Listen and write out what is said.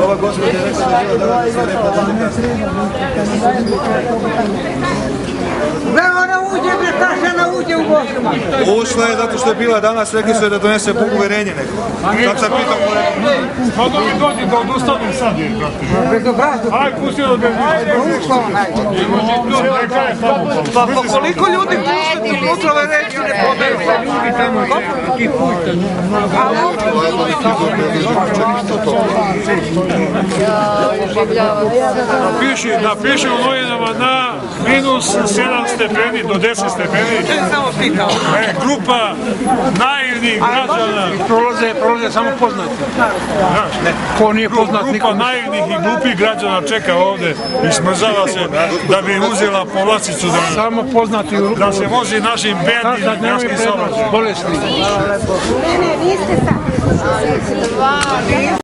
Ova gospođa je rekla da je bila da se rekla da ne ona uđe, bre, ta žena uđe u Bosnu. Ušla je zato što je bila danas, rekli su je da donese uverenje neko. Sad sam pitao ko je. Pa da mi dođe da odustavim sad je, brate. Bezobrazno. Aj, pusti da bi... Ušla ona. Pa koliko ljudi puštati unutra reći ne podaju se ljudi tamo i puštati. Napiši u novinama na minus 7 stepeni do 10 stepeni. Grupa naivnih građana. Prolaze samo poznati. Ko nije poznat Grupa naivnih i glupih građana čeka ovde i smrzava se da bi uzela povlasticu samo poznati da se vozi našim bednim gradskim saobraćajem. Bolesni. Ne, niste sad.